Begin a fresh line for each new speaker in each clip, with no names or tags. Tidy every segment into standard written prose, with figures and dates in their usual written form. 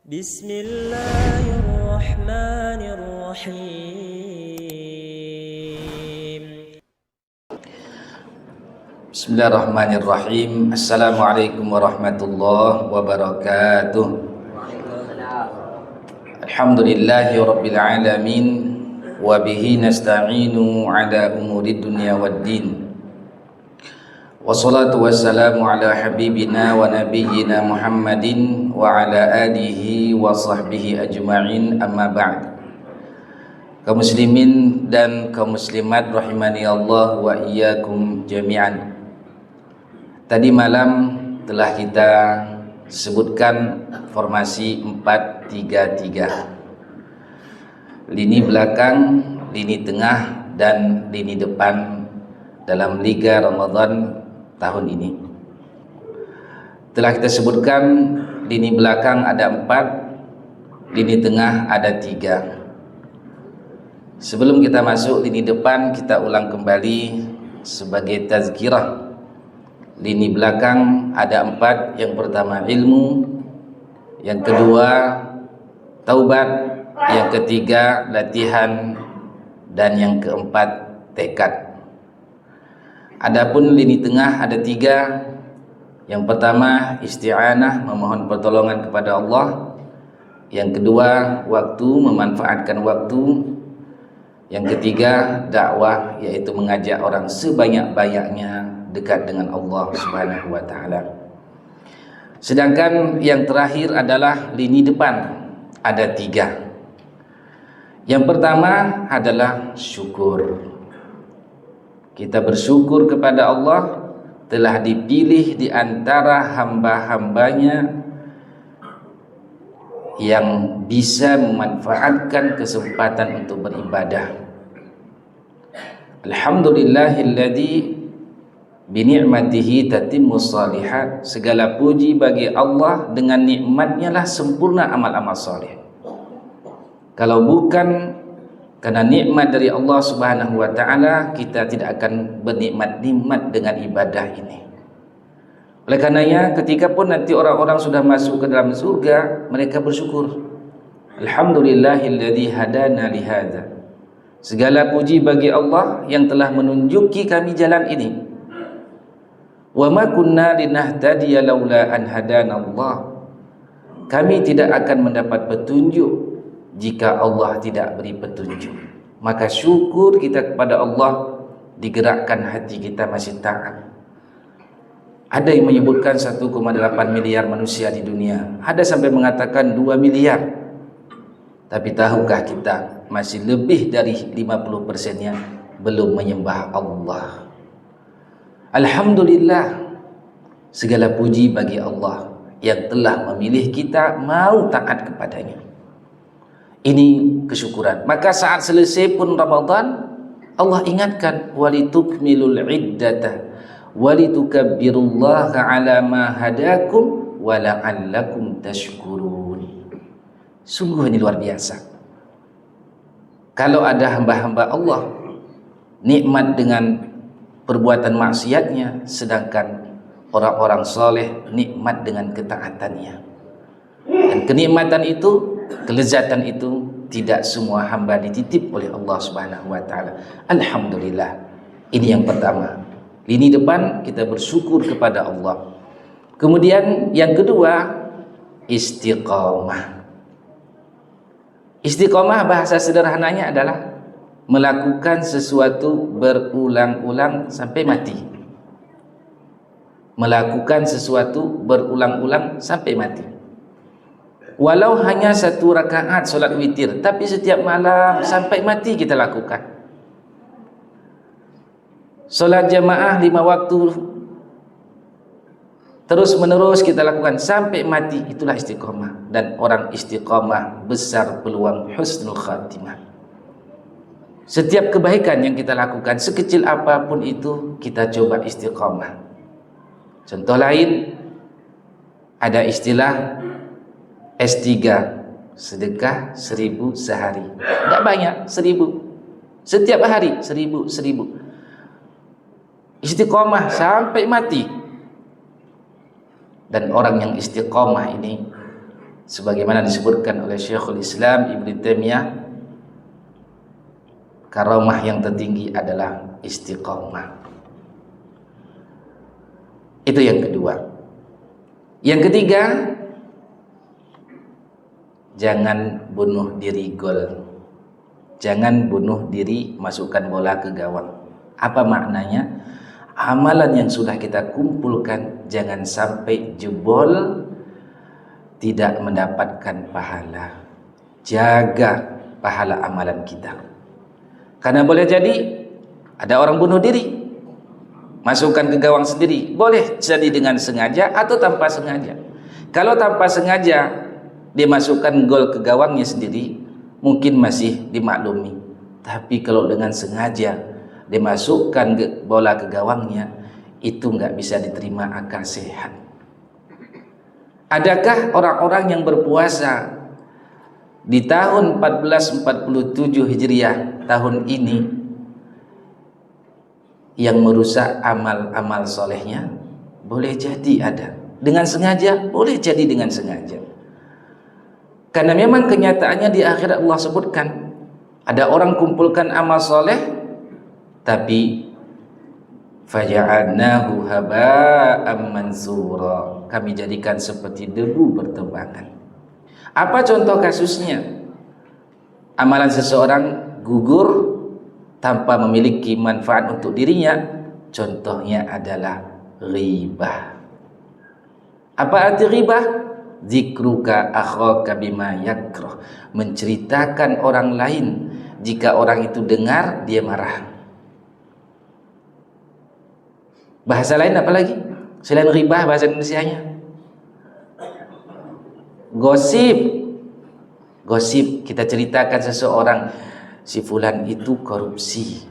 بسم الله الرحمن الرحيم.
بسم الله الرحمن الرحيم. السلام عليكم ورحمة الله وبركاته. الحمد لله رب العالمين وبه نستعين على أمور الدنيا والدين, wassalatu wassalamu ala habibina wa nabiyyina Muhammadin wa ala alihi wa sahbihi ajma'in, amma ba'd. Kaum muslimin dan kaum muslimat rahimani Allah wa iyyakum jami'an. Tadi malam telah kita sebutkan formasi 4-3-3. Lini belakang, lini tengah dan lini depan dalam Liga Ramadan tahun ini. Telah kita sebutkan lini belakang ada 4, lini tengah ada 3. Sebelum kita masuk lini depan, kita ulang kembali sebagai tazkirah. Lini belakang ada 4. Yang pertama ilmu, yang kedua taubat, yang ketiga latihan, dan yang keempat tekad. Adapun lini tengah ada 3. Yang pertama isti'anah, memohon pertolongan kepada Allah. Yang kedua waktu, memanfaatkan waktu. Yang ketiga dakwah, yaitu mengajak orang sebanyak-banyaknya dekat dengan Allah Subhanahu wa taala. Sedangkan yang terakhir adalah lini depan, ada 3. Yang pertama adalah syukur. Kita bersyukur kepada Allah telah dipilih di antara hamba-hambanya yang bisa memanfaatkan kesempatan untuk beribadah. Alhamdulillahilladzi bi ni'matihi tatimmus shalihat. Segala puji bagi Allah, dengan nikmatnya lah sempurna amal-amal saleh. Kalau bukan karena nikmat dari Allah Subhanahu wa taala, kita tidak akan bernikmat-nikmat dengan ibadah ini. Oleh karenanya, ketika pun nanti orang-orang sudah masuk ke dalam surga, mereka bersyukur. Alhamdulillahilladzi hadana li hadza. Segala puji bagi Allah yang telah menunjuki kami jalan ini. Wa ma kunna linahtadiya laula an hadana Allah. Kami tidak akan mendapat petunjuk jika Allah tidak beri petunjuk. Maka syukur kita kepada Allah, digerakkan hati kita masih taat. Ada yang menyebutkan 1,8 miliar manusia di dunia, ada sampai mengatakan 2 miliar. Tapi tahukah kita masih lebih dari 50%-nya belum menyembah Allah. Alhamdulillah, segala puji bagi Allah yang telah memilih kita mau taat kepadanya. Ini kesyukuran. Maka saat selesai pun Ramadan, Allah ingatkan walitukmilul iddata walitukabbirullaha ala ma hadakum wa la'allakum tashkurun. Sungguh ini luar biasa. Kalau ada hamba-hamba Allah nikmat dengan perbuatan maksiatnya, sedangkan orang-orang soleh nikmat dengan ketaatannya. Dan kenikmatan itu, kelezatan itu tidak semua hamba dititip oleh Allah Subhanahu wa taala. Alhamdulillah. Ini yang pertama. Lini depan kita bersyukur kepada Allah. Kemudian yang kedua, istiqamah. Istiqamah bahasa sederhananya adalah melakukan sesuatu berulang-ulang sampai mati. Melakukan sesuatu berulang-ulang sampai mati. Walau hanya 1 rakaat solat witir, tapi setiap malam sampai mati kita lakukan. Solat jamaah 5 waktu terus menerus kita lakukan sampai mati, itulah istiqamah. Dan orang istiqamah besar peluang husnul khatimah. Setiap kebaikan yang kita lakukan, sekecil apapun itu, kita coba istiqamah. Contoh lain, ada istilah S3, sedekah 1000 sehari. Tidak banyak, 1000. Setiap hari 1000. Istiqomah sampai mati. Dan orang yang istiqomah ini sebagaimana disebutkan oleh Syekhul Islam Ibnu Taimiyah, karamah yang tertinggi adalah istiqomah. Itu yang kedua. Yang ketiga, jangan bunuh diri gol. Jangan bunuh diri masukkan bola ke gawang. Apa maknanya? Amalan yang sudah kita kumpulkan jangan sampai jebol, tidak mendapatkan pahala. Jaga pahala amalan kita. Karena boleh jadi ada orang bunuh diri, masukkan ke gawang sendiri. Boleh jadi dengan sengaja atau tanpa sengaja. Kalau tanpa sengaja dia masukkan gol ke gawangnya sendiri, mungkin masih dimaklumi. Tapi kalau dengan sengaja dia masukkan bola ke gawangnya, itu nggak bisa diterima akal sehat. Adakah orang-orang yang berpuasa di tahun 1447 Hijriah tahun ini yang merusak amal-amal solehnya? Boleh jadi ada. Dengan sengaja? Boleh jadi dengan sengaja. Karena memang kenyataannya di akhirat Allah sebutkan, ada orang kumpulkan amal soleh, tapi faja'alnahu haba'an mansura, kami jadikan seperti debu berterbangan. Apa contoh kasusnya? Amalan seseorang gugur tanpa memiliki manfaat untuk dirinya. Contohnya adalah ghibah. Apa arti ghibah? Zikruka akhaka bima yakrah, menceritakan orang lain, jika orang itu dengar dia marah. Bahasa lain apa lagi selain ghibah bahasa Indonesianya? Gosip. Gosip, kita ceritakan seseorang, si fulan itu korupsi.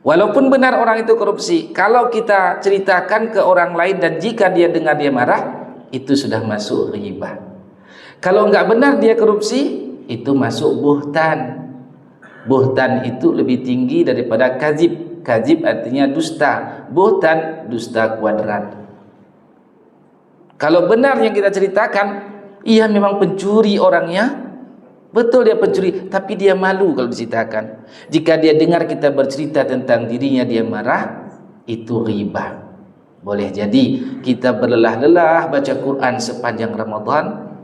Walaupun benar orang itu korupsi, kalau kita ceritakan ke orang lain dan jika dia dengar dia marah, itu sudah masuk ghibah. Kalau enggak benar dia korupsi, itu masuk buhtan. Buhtan itu lebih tinggi daripada kadzib. Kadzib artinya dusta, buhtan dusta kuadrat. Kalau benar yang kita ceritakan, iya memang pencuri orangnya, betul dia pencuri, tapi dia malu kalau diceritakan. Jika dia dengar kita bercerita tentang dirinya dia marah, itu ghibah. Boleh jadi kita berlelah-lelah baca Quran sepanjang Ramadan,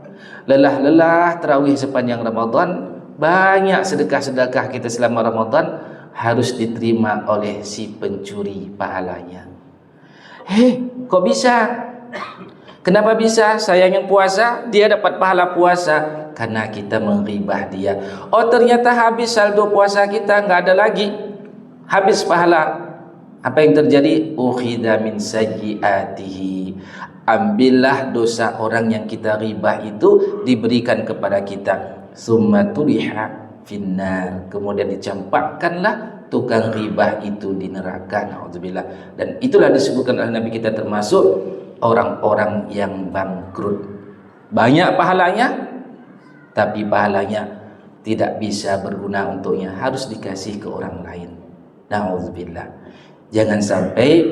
lelah-lelah tarawih sepanjang Ramadan, banyak sedekah-sedekah kita selama Ramadan, harus diterima oleh si pencuri pahalanya. Kok bisa? Kenapa bisa? Saya yang puasa, dia dapat pahala puasa. Karena kita menghibah dia. Oh ternyata habis saldo puasa kita, nggak ada lagi, habis pahala. Apa yang terjadi? Ukhidha min sayyiatihi, ambillah dosa orang yang kita ghibah itu, diberikan kepada kita. Summa tuliha finnar, kemudian dicampakkanlah tukang ghibah itu di neraka. Na'udzubillah. Dan itulah disebutkan oleh Nabi kita termasuk orang-orang yang bangkrut. Banyak pahalanya, tapi pahalanya tidak bisa berguna untuknya, harus dikasih ke orang lain. Na'udzubillah. Jangan sampai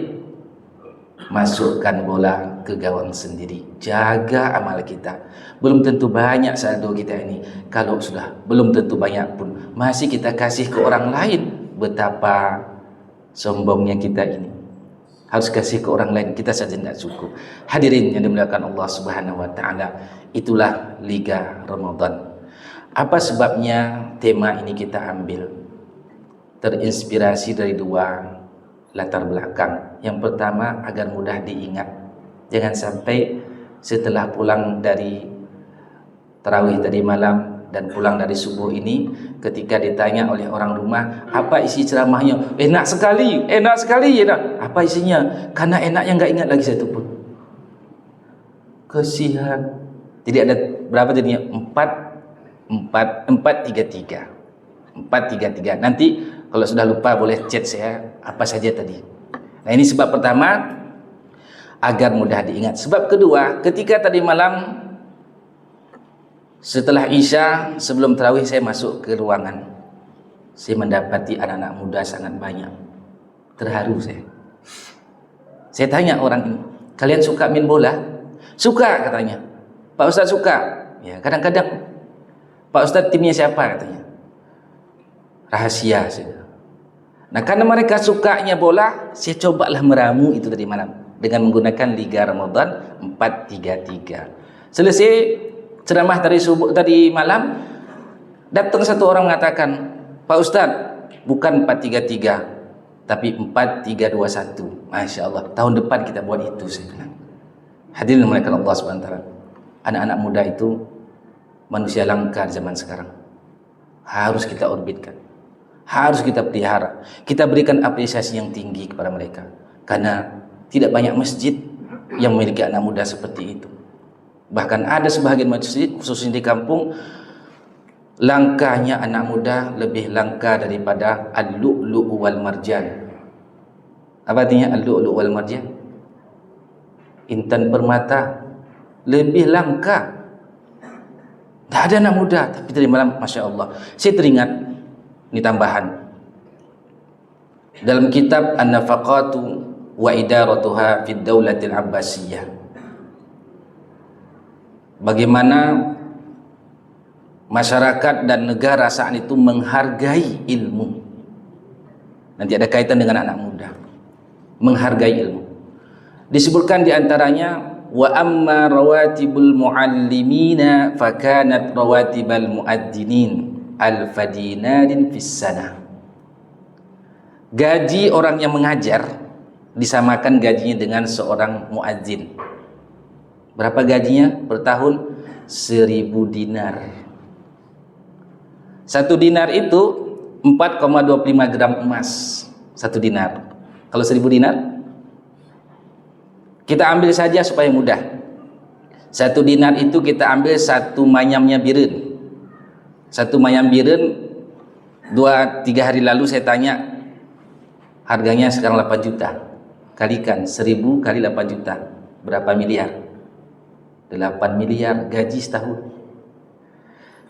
masukkan bola ke gawang sendiri. Jaga amal kita. Belum tentu banyak saldo kita ini. Kalau sudah belum tentu banyak pun, masih kita kasih ke orang lain. Betapa sombongnya kita ini. Harus kasih ke orang lain, kita saja tidak cukup. Hadirin yang dimuliakan Allah Subhanahu wa taala, itulah Liga Ramadan. Apa sebabnya tema ini kita ambil? Terinspirasi dari dua latar belakang. Yang pertama, agar mudah diingat. Jangan sampai setelah pulang dari tarawih tadi malam dan pulang dari subuh ini, ketika ditanya oleh orang rumah, apa isi ceramahnya? Enak sekali, enak sekali, enak. Apa isinya? Karena enaknya nggak ingat lagi satu pun. Kesian. Jadi ada berapa jadinya? 4-3-3. Nanti kalau sudah lupa boleh chat saya apa saja tadi. Nah ini sebab pertama, agar mudah diingat. Sebab kedua, ketika tadi malam setelah Isya, sebelum tarawih saya masuk ke ruangan, saya mendapati anak-anak muda sangat banyak. Terharu saya. Saya tanya orang ini, kalian suka main bola? Suka katanya. Pak Ustaz suka. Ya, kadang-kadang Pak Ustaz timnya siapa katanya. Rahasia saja. Nah, karena mereka sukanya bola, saya cobalah meramu itu tadi malam dengan menggunakan Liga Ramadan 433. Selesai ceramah tadi malam, datang satu orang mengatakan, Pak Ustaz, bukan 433, tapi 4321. Masya Allah, tahun depan kita buat itu. Saya bilang, hadirin mereka Allah SWT, anak-anak muda itu manusia langka zaman sekarang. Harus kita orbitkan, harus kita pelihara, kita berikan apresiasi yang tinggi kepada mereka, karena tidak banyak masjid yang memiliki anak muda seperti itu. Bahkan ada sebahagian masjid, khususnya di kampung, langkahnya anak muda lebih langka daripada al-lu'lu' wal marjan. Apa artinya al-lu'lu' wal marjan? Intan permata lebih langka. Tak ada anak muda, tapi tadi malam, Masya Allah, saya teringat, ini tambahan, dalam kitab An-Nafaqatu wa Idaratuha fid Daulatil Abbasiyah, bagaimana masyarakat dan negara saat itu menghargai ilmu. Nanti ada kaitan dengan anak muda, menghargai ilmu. Disebutkan diantaranya, wa amma rawatibul muallimina fakanat rawatibal muadzinin alfa dinarin fis sanah. Gaji orang yang mengajar disamakan gajinya dengan seorang muadzin. Berapa gajinya per tahun? 1000 dinar. 1 dinar itu 4,25 gram emas. 1 dinar. Kalau 1000 dinar, kita ambil saja supaya mudah. 1 dinar itu kita ambil 1 manyamnya biren. 1 manyam biren 2-3 hari lalu saya tanya, harganya sekarang 8 juta. Kalikan 1000 kali 8 juta, berapa miliar? 8 miliar gaji setahun.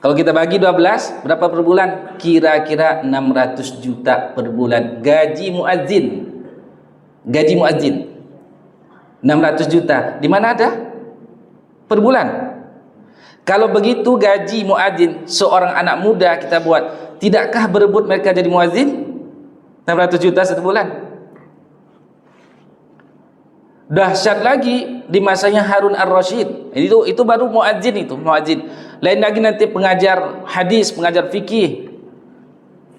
Kalau kita bagi 12, berapa per bulan? Kira-kira 600 juta per bulan gaji muadzin. Gaji muadzin 600 juta. Di mana ada? Per bulan. Kalau begitu gaji muadzin seorang anak muda kita buat, tidakkah berebut mereka jadi muadzin? 600 juta satu bulan. Dahsyat lagi di masanya Harun ar-Rasyid. Itu baru muadzin, itu muadzin. Lain lagi nanti pengajar hadis, pengajar fikih.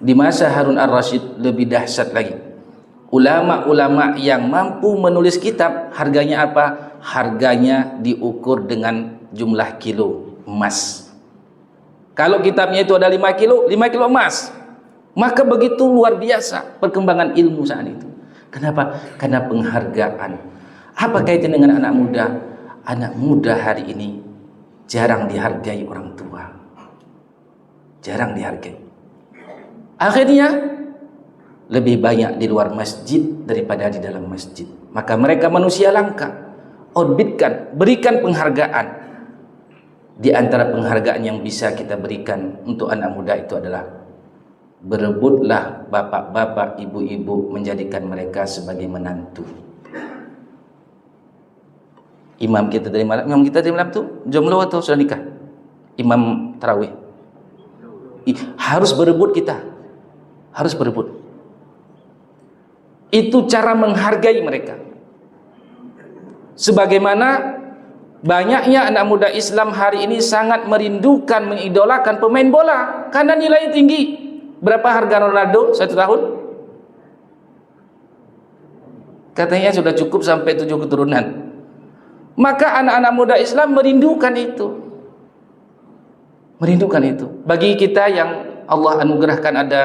Di masa Harun ar-Rasyid lebih dahsyat lagi. Ulama-ulama yang mampu menulis kitab, harganya apa? Harganya diukur dengan jumlah kilo emas. Kalau kitabnya itu ada 5 kilo, 5 kilo emas. Maka begitu luar biasa perkembangan ilmu saat itu. Kenapa? Karena penghargaan. Apa kaitan dengan anak muda? Anak muda hari ini jarang dihargai orang tua. Jarang dihargai. Akhirnya lebih banyak di luar masjid daripada di dalam masjid. Maka mereka manusia langka. Orbitkan, berikan penghargaan. Di antara penghargaan yang bisa kita berikan untuk anak muda itu adalah berebutlah bapak-bapak, ibu-ibu menjadikan mereka sebagai menantu. Imam kita dari malam itu jomblo atau sudah nikah? Imam tarawih. Harus berebut kita. Harus berebut. Itu cara menghargai mereka. Sebagaimana banyaknya anak muda Islam hari ini sangat merindukan, mengidolakan pemain bola karena nilainya tinggi. Berapa harga Ronaldo 1 tahun? Katanya sudah cukup sampai 7 keturunan. Maka anak-anak muda Islam merindukan itu. Merindukan itu. Bagi kita yang Allah anugerahkan ada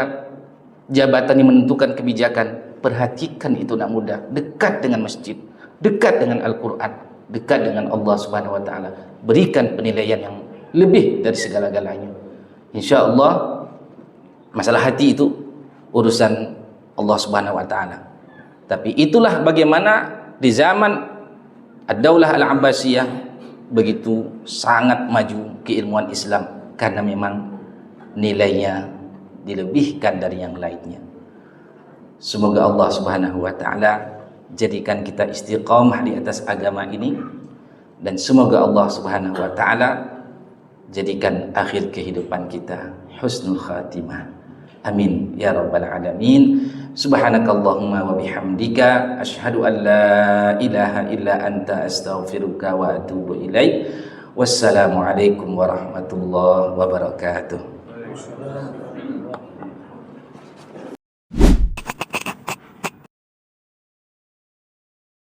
jabatan yang menentukan kebijakan, perhatikan itu anak muda, dekat dengan masjid, dekat dengan Al-Quran, dekat dengan Allah Subhanahu Wa Taala. Berikan penilaian yang lebih dari segala-galanya. Insya Allah masalah hati itu urusan Allah Subhanahu Wa Taala. Tapi itulah bagaimana di zaman Ad-Daulah Al-Abbasiyah begitu sangat maju keilmuan Islam, karena memang nilainya dilebihkan dari yang lainnya. Semoga Allah Subhanahu Wa Taala jadikan kita istiqamah di atas agama ini dan semoga Allah Subhanahu wa taala jadikan akhir kehidupan kita husnul khatimah. Amin ya rabbal alamin. Subhanakallahumma wa bihamdika asyhadu an la ilaha illa anta astaghfiruka wa atubu ilaik. Wassalamualaikum warahmatullahi wabarakatuh.